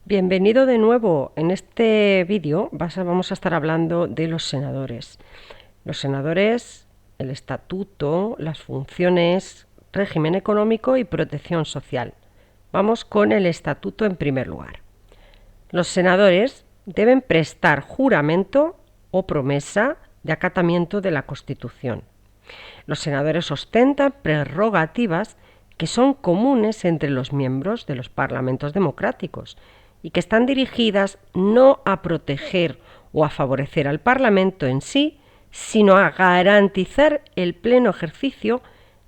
Bienvenido de nuevo. En este vídeo vamos a estar hablando de los senadores. Los senadores, el estatuto, las funciones, régimen económico y protección social. Vamos con el estatuto en primer lugar. Los senadores deben prestar juramento o promesa de acatamiento de la Constitución. Los senadores ostentan prerrogativas que son comunes entre los miembros de los parlamentos democráticos y que están dirigidas no a proteger o a favorecer al Parlamento en sí, sino a garantizar el pleno ejercicio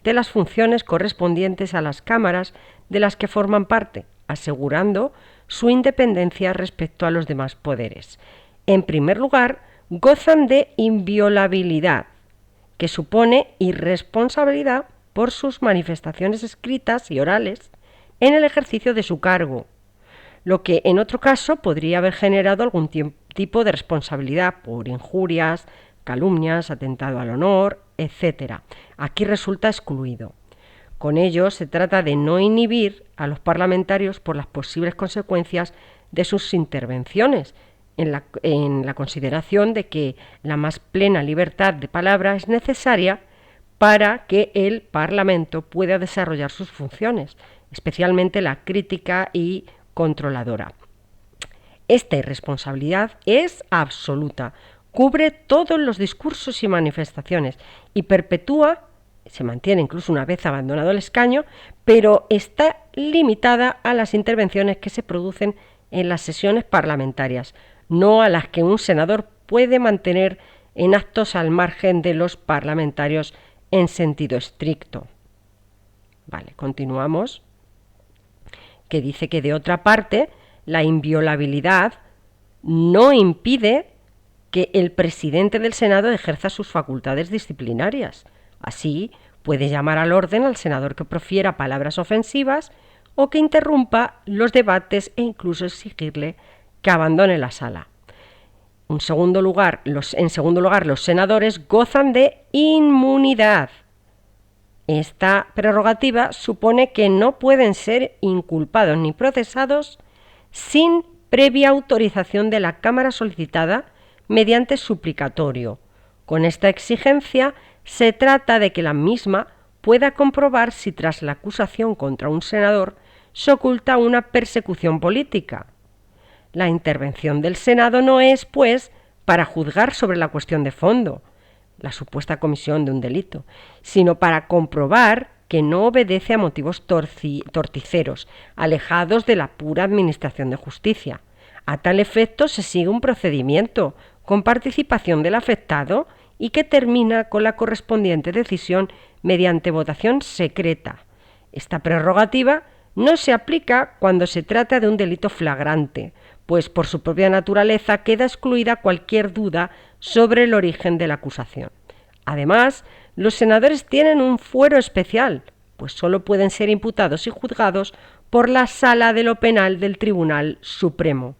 de las funciones correspondientes a las cámaras de las que forman parte, asegurando su independencia respecto a los demás poderes. En primer lugar, gozan de inviolabilidad, que supone irresponsabilidad por sus manifestaciones escritas y orales en el ejercicio de su cargo, lo que en otro caso podría haber generado algún tipo de responsabilidad por injurias, calumnias, atentado al honor, etc. Aquí resulta excluido. Con ello se trata de no inhibir a los parlamentarios por las posibles consecuencias de sus intervenciones, en la consideración de que la más plena libertad de palabra es necesaria para que el Parlamento pueda desarrollar sus funciones, especialmente la crítica y controladora. Esta irresponsabilidad es absoluta, cubre todos los discursos y manifestaciones y perpetúa, se mantiene incluso una vez abandonado el escaño, pero está limitada a las intervenciones que se producen en las sesiones parlamentarias, no a las que un senador puede mantener en actos al margen de los parlamentarios en sentido estricto. Vale, continuamos. Que dice que de otra parte, la inviolabilidad no impide que el presidente del Senado ejerza sus facultades disciplinarias. Así, puede llamar al orden al senador que profiera palabras ofensivas o que interrumpa los debates e incluso exigirle que abandone la sala. En segundo lugar, los senadores gozan de inmunidad. Esta prerrogativa supone que no pueden ser inculpados ni procesados sin previa autorización de la Cámara solicitada mediante suplicatorio. Con esta exigencia se trata de que la misma pueda comprobar si tras la acusación contra un senador se oculta una persecución política. La intervención del Senado no es, pues, para juzgar sobre la cuestión de fondo, la supuesta comisión de un delito, sino para comprobar que no obedece a motivos torticeros, alejados de la pura administración de justicia. A tal efecto se sigue un procedimiento con participación del afectado y que termina con la correspondiente decisión mediante votación secreta. Esta prerrogativa no se aplica cuando se trata de un delito flagrante, pues por su propia naturaleza queda excluida cualquier duda sobre el origen de la acusación. Además, los senadores tienen un fuero especial, pues solo pueden ser imputados y juzgados por la Sala de lo Penal del Tribunal Supremo.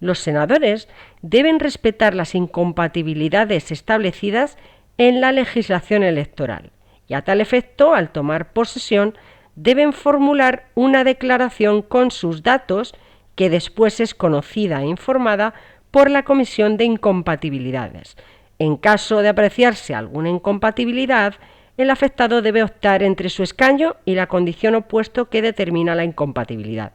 Los senadores deben respetar las incompatibilidades establecidas en la legislación electoral y a tal efecto, al tomar posesión, deben formular una declaración con sus datos que después es conocida e informada por la Comisión de Incompatibilidades. En caso de apreciarse alguna incompatibilidad, el afectado debe optar entre su escaño y la condición opuesta que determina la incompatibilidad.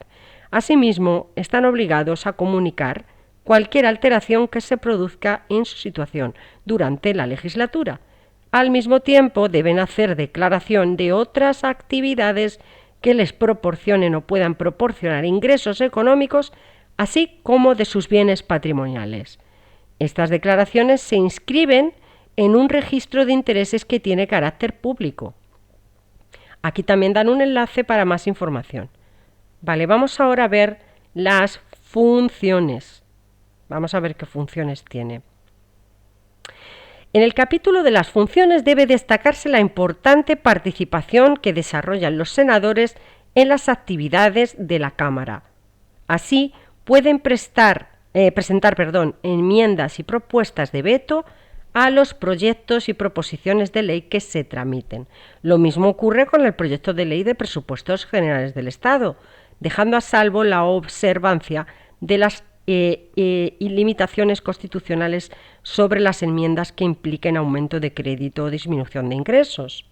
Asimismo, están obligados a comunicar cualquier alteración que se produzca en su situación durante la legislatura. Al mismo tiempo, deben hacer declaración de otras actividades que les proporcionen o puedan proporcionar ingresos económicos, así como de sus bienes patrimoniales. Estas declaraciones se inscriben en un registro de intereses que tiene carácter público. Aquí también dan un enlace para más información. Vale, vamos ahora a ver las funciones. Vamos a ver qué funciones tiene. En el capítulo de las funciones debe destacarse la importante participación que desarrollan los senadores en las actividades de la Cámara. Así, pueden presentar enmiendas y propuestas de veto a los proyectos y proposiciones de ley que se tramiten. Lo mismo ocurre con el proyecto de ley de presupuestos generales del Estado. dejando a salvo la observancia de las limitaciones constitucionales sobre las enmiendas que impliquen aumento de crédito o disminución de ingresos.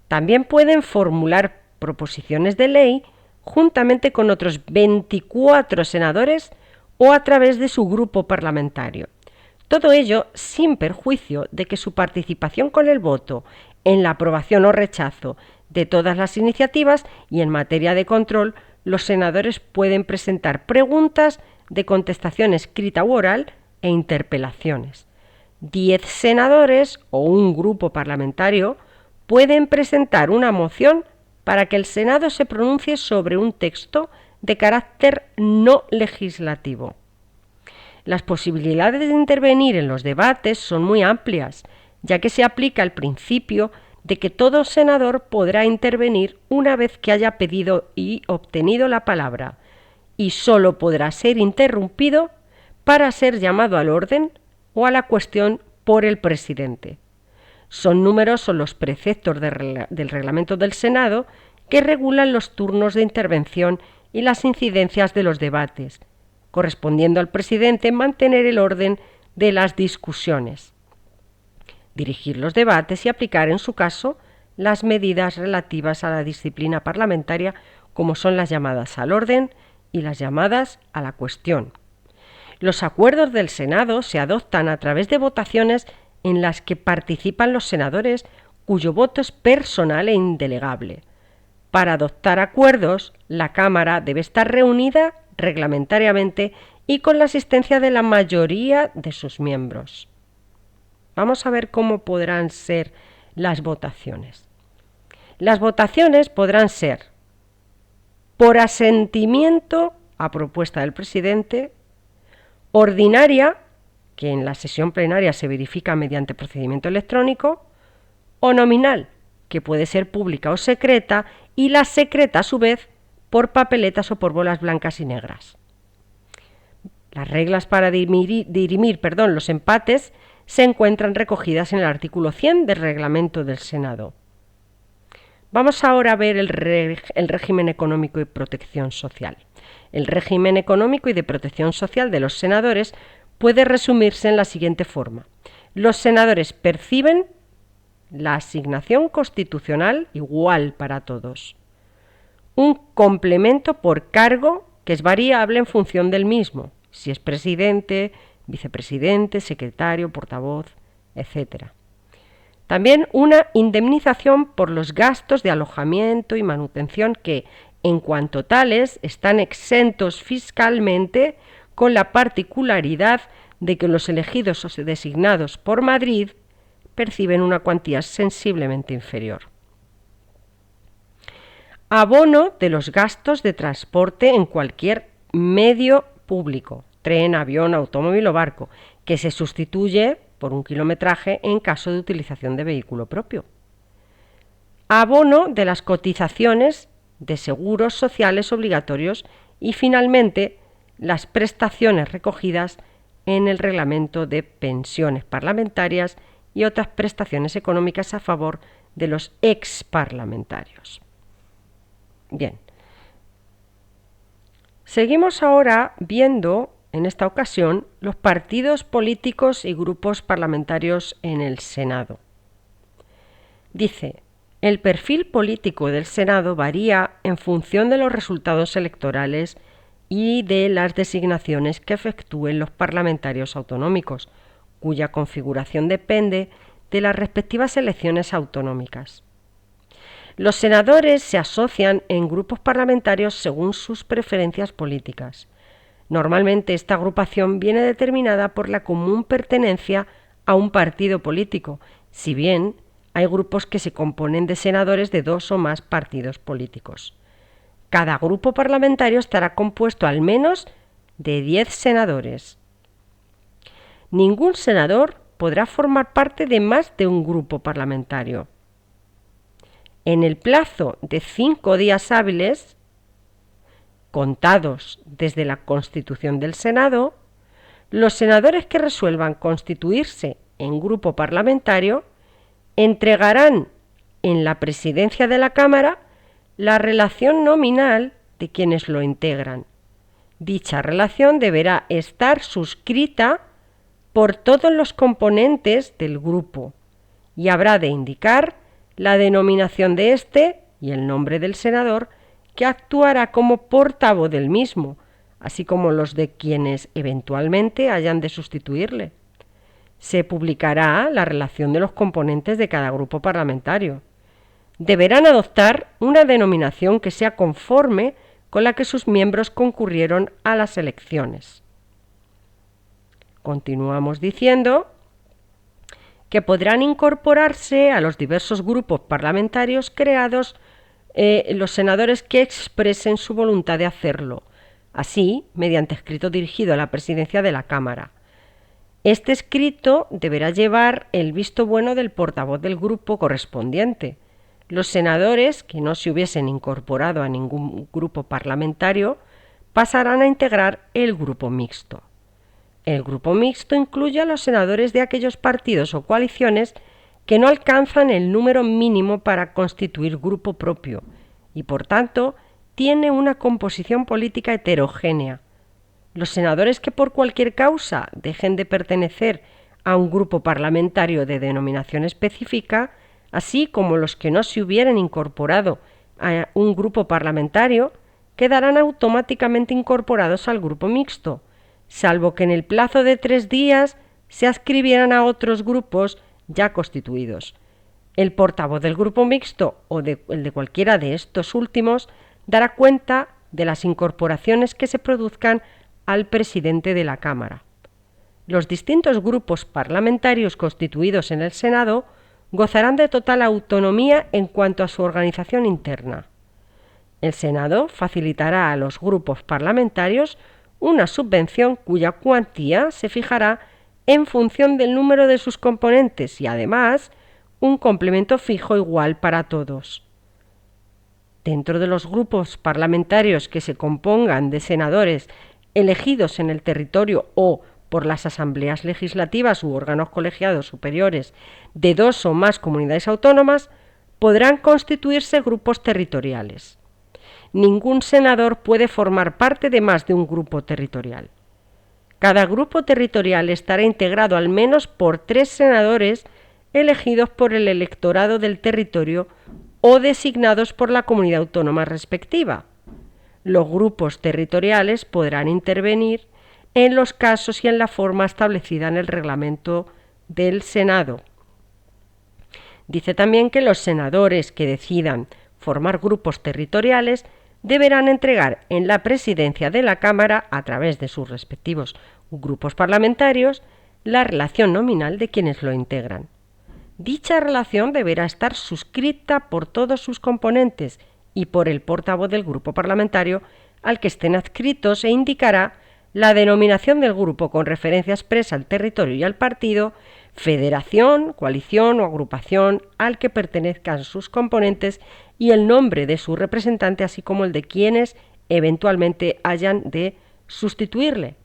También pueden formular proposiciones de ley juntamente con otros 24 senadores o a través de su grupo parlamentario. Todo ello sin perjuicio de que su participación con el voto en la aprobación o rechazo de todas las iniciativas y en materia de control, los senadores pueden presentar preguntas de contestación escrita u oral e interpelaciones. 10 senadores o un grupo parlamentario pueden presentar una moción para que el Senado se pronuncie sobre un texto de carácter no legislativo. Las posibilidades de intervenir en los debates son muy amplias, ya que se aplica el principio de que todo senador podrá intervenir una vez que haya pedido y obtenido la palabra, y solo podrá ser interrumpido para ser llamado al orden o a la cuestión por el presidente. Son numerosos los preceptos del reglamento del Senado que regulan los turnos de intervención y las incidencias de los debates, correspondiendo al presidente mantener el orden de las discusiones, dirigir los debates y aplicar, en su caso, las medidas relativas a la disciplina parlamentaria, como son las llamadas al orden y las llamadas a la cuestión. Los acuerdos del Senado se adoptan a través de votaciones en las que participan los senadores cuyo voto es personal e indelegable. Para adoptar acuerdos, la Cámara debe estar reunida reglamentariamente y con la asistencia de la mayoría de sus miembros. Vamos a ver cómo podrán ser las votaciones. Las votaciones podrán ser por asentimiento a propuesta del presidente, ordinaria, que en la sesión plenaria se verifica mediante procedimiento electrónico, o nominal, que puede ser pública o secreta, y la secreta, a su vez, por papeletas o por bolas blancas y negras. Las reglas para dirimir los empates se encuentran recogidas en el artículo 100 del reglamento del Senado. Vamos ahora a ver el régimen económico y protección social. El régimen económico y de protección social de los senadores puede resumirse en la siguiente forma. Los senadores perciben la asignación constitucional igual para todos. Un complemento por cargo que es variable en función del mismo, si es presidente, vicepresidente, secretario, portavoz, etc. También una indemnización por los gastos de alojamiento y manutención que, en cuanto tales, están exentos fiscalmente, con la particularidad de que los elegidos o designados por Madrid perciben una cuantía sensiblemente inferior. Abono de los gastos de transporte en cualquier medio público, tren, avión, automóvil o barco, que se sustituye por un kilometraje en caso de utilización de vehículo propio. Abono de las cotizaciones de seguros sociales obligatorios y, finalmente, las prestaciones recogidas en el reglamento de pensiones parlamentarias y otras prestaciones económicas a favor de los exparlamentarios. Bien. Seguimos ahora viendo, en esta ocasión, los partidos políticos y grupos parlamentarios en el Senado. Dice, el perfil político del Senado varía en función de los resultados electorales y de las designaciones que efectúen los parlamentarios autonómicos, cuya configuración depende de las respectivas elecciones autonómicas. Los senadores se asocian en grupos parlamentarios según sus preferencias políticas. Normalmente esta agrupación viene determinada por la común pertenencia a un partido político, si bien hay grupos que se componen de senadores de 2 o más partidos políticos. Cada grupo parlamentario estará compuesto al menos de 10 senadores. Ningún senador podrá formar parte de más de un grupo parlamentario. En el plazo de 5 días hábiles, contados desde la constitución del Senado, los senadores que resuelvan constituirse en grupo parlamentario entregarán en la presidencia de la Cámara la relación nominal de quienes lo integran. Dicha relación deberá estar suscrita por todos los componentes del grupo y habrá de indicar la denominación de éste y el nombre del senador que actuará como portavoz del mismo, así como los de quienes eventualmente hayan de sustituirle. Se publicará la relación de los componentes de cada grupo parlamentario. Deberán adoptar una denominación que sea conforme con la que sus miembros concurrieron a las elecciones. Continuamos diciendo que podrán incorporarse a los diversos grupos parlamentarios creados los senadores que expresen su voluntad de hacerlo, así mediante escrito dirigido a la presidencia de la Cámara. Este escrito deberá llevar el visto bueno del portavoz del grupo correspondiente. Los senadores que no se hubiesen incorporado a ningún grupo parlamentario pasarán a integrar el grupo mixto. El grupo mixto incluye a los senadores de aquellos partidos o coaliciones que no alcanzan el número mínimo para constituir grupo propio y, por tanto, tiene una composición política heterogénea. Los senadores que por cualquier causa dejen de pertenecer a un grupo parlamentario de denominación específica, así como los que no se hubieran incorporado a un grupo parlamentario, quedarán automáticamente incorporados al grupo mixto, salvo que en el plazo de 3 días se adscribieran a otros grupos ya constituidos. El portavoz del grupo mixto o el de cualquiera de estos últimos dará cuenta de las incorporaciones que se produzcan al presidente de la Cámara. Los distintos grupos parlamentarios constituidos en el Senado gozarán de total autonomía en cuanto a su organización interna. El Senado facilitará a los grupos parlamentarios una subvención cuya cuantía se fijará en función del número de sus componentes y, además, un complemento fijo igual para todos. Dentro de los grupos parlamentarios que se compongan de senadores elegidos en el territorio o por las asambleas legislativas u órganos colegiados superiores de 2 o más comunidades autónomas, podrán constituirse grupos territoriales. Ningún senador puede formar parte de más de un grupo territorial. Cada grupo territorial estará integrado al menos por 3 senadores elegidos por el electorado del territorio o designados por la comunidad autónoma respectiva. Los grupos territoriales podrán intervenir en los casos y en la forma establecida en el reglamento del Senado. Dice también que los senadores que decidan formar grupos territoriales deberán entregar en la presidencia de la Cámara, a través de sus respectivos grupos parlamentarios, la relación nominal de quienes lo integran. Dicha relación deberá estar suscrita por todos sus componentes y por el portavoz del grupo parlamentario al que estén adscritos e indicará la denominación del grupo con referencia expresa al territorio y al partido, federación, coalición o agrupación al que pertenezcan sus componentes y el nombre de su representante, así como el de quienes eventualmente hayan de sustituirle.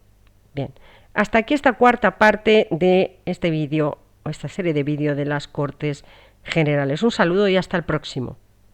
Bien, hasta aquí esta cuarta parte de este vídeo, o esta serie de vídeos de las Cortes Generales. Un saludo y hasta el próximo.